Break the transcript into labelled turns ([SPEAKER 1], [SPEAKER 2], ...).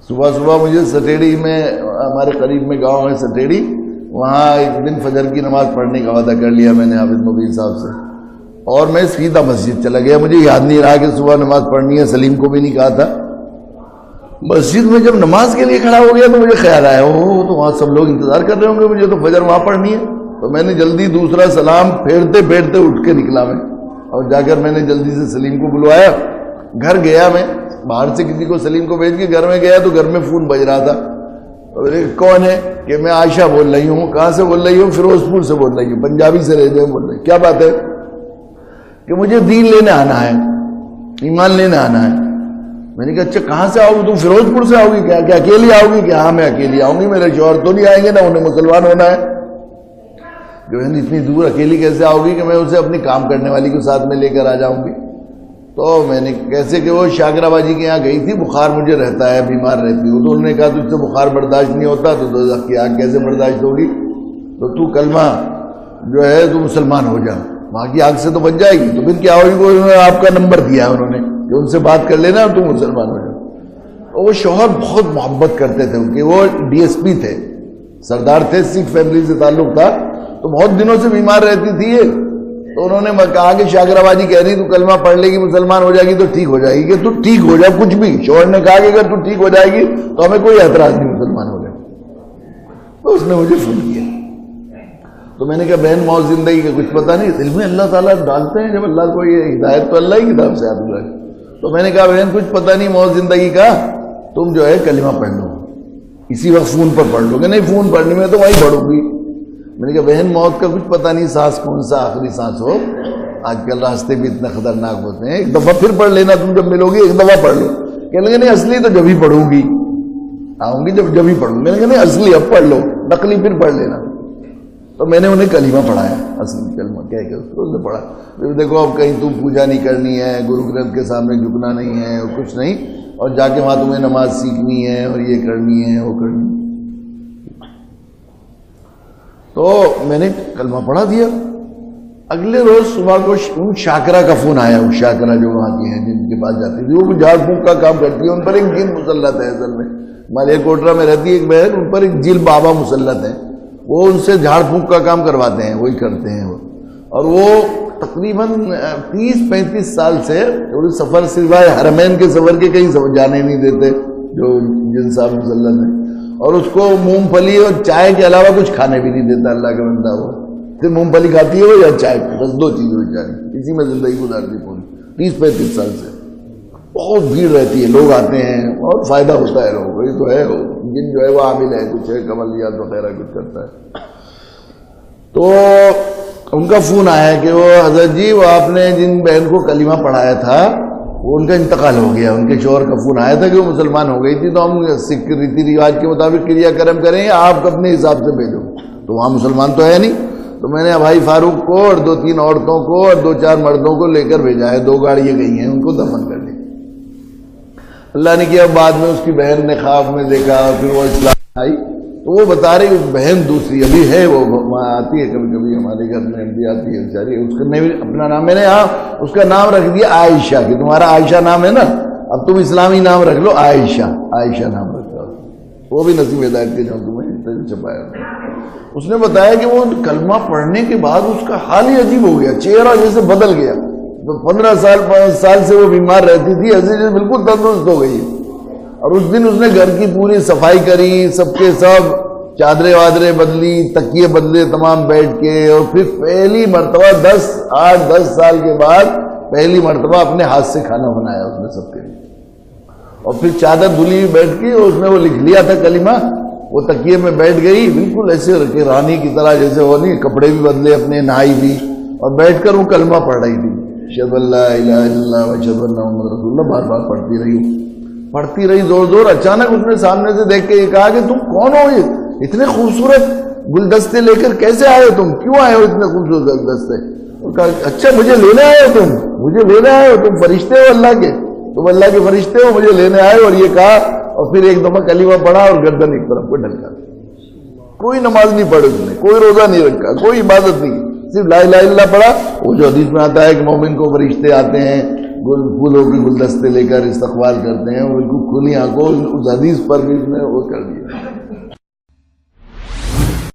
[SPEAKER 1] صبح صبح مجھے سٹیڑی میں، ہمارے قریب میں گاؤں ہے سٹیڑی، وہاں ایک دن فجر کی نماز پڑھنے کا وعدہ کر لیا میں نے حافظ مبین صاحب سے، اور میں سیدھا مسجد چلا گیا. مجھے یاد نہیں رہا کہ صبح نماز پڑھنی ہے، سلیم کو بھی نہیں کہا تھا. مسجد میں جب نماز کے لیے کھڑا ہو گیا تو مجھے خیال آیا تو وہاں سب لوگ انتظار کر رہے ہوں گے، مجھے تو فجر وہاں پڑھنی ہے. تو میں نے جلدی دوسرا سلام پھیرتے پھیرتے اٹھ کے نکلا میں، اور جا کر میں نے جلدی سے سلیم کو بلوایا. گھر گیا میں، باہر سے کسی کو سلیم کو بھیج کے گھر میں گیا تو گھر میں فون بج رہا تھا. کون ہے؟ کہ میں عائشہ بول رہی ہوں. کہاں سے بول رہی ہوں؟ فیروزپور سے بول رہی ہوں. پنجابی سے رہتے ہیں. بول رہی کیا بات ہے؟ کہ مجھے دین لینے آنا ہے، ایمان لینے آنا ہے. میں نے کہا اچھا کہاں سے آؤ گی تم؟ فیروزپور سے آؤ گی کیا اکیلی آؤ گی؟ کہ ہاں میں اکیلی آؤں گی، میرے شوہر تو نہیں آئیں گے نا، انہیں مسلمان ہونا ہے. کہ اتنی دور اکیلی کیسے آؤ گی؟ کہ میں اسے اپنی کام کرنے والی کو ساتھ میں لے کر آ جاؤں گی. تو میں نے کیسے کہ وہ شاکرہ باجی کے یہاں گئی تھی، بخار مجھے رہتا ہے، بیمار رہتی ہوں. تو انہوں نے کہا تجھ سے بخار برداشت نہیں ہوتا تو دوزخ کی آگ کیسے برداشت ہوگی؟ تو کلمہ جو ہے تو مسلمان ہو جا، وہاں کی آگ سے تو بچ جائے گی. تو پھر کیا ہوگی؟ انہوں نے آپ کا نمبر دیا ہے، انہوں نے کہ ان سے بات کر لینا تو مسلمان ہو جا. وہ شوہر بہت محبت کرتے تھے ان کے، وہ ڈی ایس پی تھے، سردار تھے، سکھ فیملی سے تعلق تھا. تو بہت دنوں سے بیمار رہتی تھی یہ. تو انہوں نے کہا کہ شاکرہ باجی کہہ رہی تو کلمہ پڑھ لے گی، مسلمان ہو جائے گی تو ٹھیک ہو جائے گی. کہ تو ٹھیک ہو جائے کچھ بھی. شوہر نے کہا کہ اگر تو ٹھیک ہو جائے گی تو ہمیں کوئی اعتراض نہیں، مسلمان ہو جائے. تو اس نے مجھے فون کیا. تو میں نے کہا بہن موت زندگی کا کچھ پتہ نہیں، دل میں اللہ تعالیٰ ڈالتے ہیں جب اللہ کو، یہ ہدایت تو اللہ ہی کتاب سے آتی ہے. تو میں نے کہا بہن کچھ پتہ نہیں موت زندگی کا، تم جو ہے کلمہ پڑھ لو، اسی وقت فون پر پڑھ لو. کہ نہیں فون پڑھنے میں تو وہیں پڑھوں گی. میں نے کہا بہن موت کا کچھ پتہ نہیں، سانس کون سا آخری سانس ہو. آج کل راستے بھی اتنے خطرناک ہوتے ہیں، ایک دفعہ پھر پڑھ لینا، تم جب ملو گی ایک دفعہ پڑھ لو. کہنے لگے نہیں اصلی تو جب ہی پڑھوں گی، آؤں گی جب ہی پڑھوں گی. میں نے کہا نہیں اصلی اب پڑھ لو، نقلی پھر پڑھ لینا. تو میں نے انہیں کلمہ پڑھایا، اصلی کلمہ کہہ کے اس نے پڑھا. دیکھو اب کہیں تم پوجا نہیں کرنی ہے، گرو گرنتھ کے سامنے جھکنا نہیں ہے اور کچھ نہیں، اور جا کے وہاں تمہیں نماز سیکھنی ہے اور یہ کرنی ہے وہ کرنی ہے. تو میں نے کلمہ پڑھا دیا. اگلے روز صبح کو ان شاکرہ کا فون آیا. وہ شاکرہ جو وہاں کی ہیں جن کے پاس جاتی تھی، وہ جھاڑ پھونک کا کام کرتی ہے، ان پر ایک جن مسلط ہے. اصل میں مالیہ کوٹرا میں رہتی ہے ایک بہن، ان پر ایک جیل بابا مسلط ہے. وہ ان سے جھاڑ پھونک کا کام کرواتے ہیں، وہی کرتے ہیں وہ. اور وہ تقریباً 30-35 سال سے سفر سوائے حرمین کے سفر کے کہیں جانے نہیں دیتے جو جن صاحب مسلط ہیں. اور اس کو مونگ پھلی اور چائے کے علاوہ کچھ کھانے بھی نہیں دیتا اللہ کا بندہ. وہ صرف مونگ پھلی کھاتی ہے وہ یا چائے، بس دو چیزیں بیچاری، اسی میں زندگی گزارتی پوری 30-35 سال سے. بہت بھیڑ رہتی ہے، لوگ آتے ہیں اور فائدہ ہوتا ہے لوگوں کو. یہ تو ہے جن جو ہے وہ عامل ہے، کچھ ہے کملیات وغیرہ کچھ کرتا ہے. تو ان کا فون آیا کہ وہ حضرت جی وہ آپ نے جن بہن کو کلمہ پڑھایا تھا وہ ان کا انتقال ہو گیا. ان کے شوہر کا فون آیا تھا کہ وہ مسلمان ہو گئی تھی، تو ہم سکھ ریتی رواج کے مطابق کریا کرم کریں یا آپ اپنے حساب سے بھیجو. تو وہاں مسلمان تو ہے نہیں. تو میں نے بھائی فاروق کو اور 2-3 عورتوں کو اور 2-4 مردوں کو لے کر بھیجا ہے. 2 گاڑیاں گئی ہیں، ان کو دفن کر لی. اللہ نے کیا بعد میں اس کی بہن نے خواب میں دیکھا، پھر وہ اسلام آئی. تو وہ بتا رہی بہن دوسری ابھی ہے، وہ وہاں آتی ہے کبھی کبھی ہمارے گھر میں بھی آتی ہے بیچاری. اس کا نہیں اپنا نام، میں نے اس کا نام رکھ دیا عائشہ، کہ تمہارا عائشہ نام ہے نا، اب تم اسلامی نام رکھ لو عائشہ. عائشہ نام رکھا. وہ بھی نصیب ہدایت کے جو تمہیں چھپایا. اس نے بتایا کہ وہ کلمہ پڑھنے کے بعد اس کا حال ہی عجیب ہو گیا، چہرہ جیسے بدل گیا. تو 15 سال سے وہ بیمار رہتی تھی، ایسے بالکل تندرست ہو گئی. اور اس دن اس نے گھر کی پوری صفائی کری، سب کے سب چادریں وادریں بدلی، تکیے بدلے تمام بیٹھ کے. اور پھر پہلی مرتبہ 8-10 سال کے بعد پہلی مرتبہ اپنے ہاتھ سے کھانا بنایا اس نے سب کے لیے. اور پھر چادر دھلی بیٹھ کے اس میں وہ لکھ لیا تھا کلمہ. وہ تکیے میں بیٹھ گئی بالکل ایسے کہ رانی کی طرح، جیسے وہ نہیں، کپڑے بھی بدلے اپنے، نہائی بھی، اور بیٹھ کر وہ کلمہ پڑھ رہی تھی. اشہد ان لا الہ الا اللہ واشہد ان محمد رسول اللہ، بار بار پڑھتی رہی زور زور. اچانک اس نے سامنے سے دیکھ کے یہ کہا کہ تم کون ہو؟ یہ اتنے خوبصورت گلدستے لے کر کیسے آئے ہو؟ تم کیوں آئے ہو اتنے خوبصورت گلدستے؟ کہا اچھا مجھے لینے آئے ہو؟ مجھے لینے آئے ہو؟ تم فرشتے ہو اللہ کے، تم اللہ کے فرشتے ہو، مجھے لینے آئے ہو؟ اور یہ کہا، اور پھر ایک دفعہ کلمہ پڑھا اور گردن ایک طرف کو ڈھلکا. کوئی نماز نہیں پڑھی اس نے، کوئی روزہ نہیں رکھا، کوئی عبادت نہیں، صرف لا الہ الا اللہ پڑھا. وہ جو حدیث میں آتا ہے کہ مومن کو فرشتے آتے ہیں پھولوں کے گلدستے لے کر استقبال کرتے ہیں، بالکل کھلی آنکھوں، اس حدیث پر بھی اس نے وہ کر دیا۔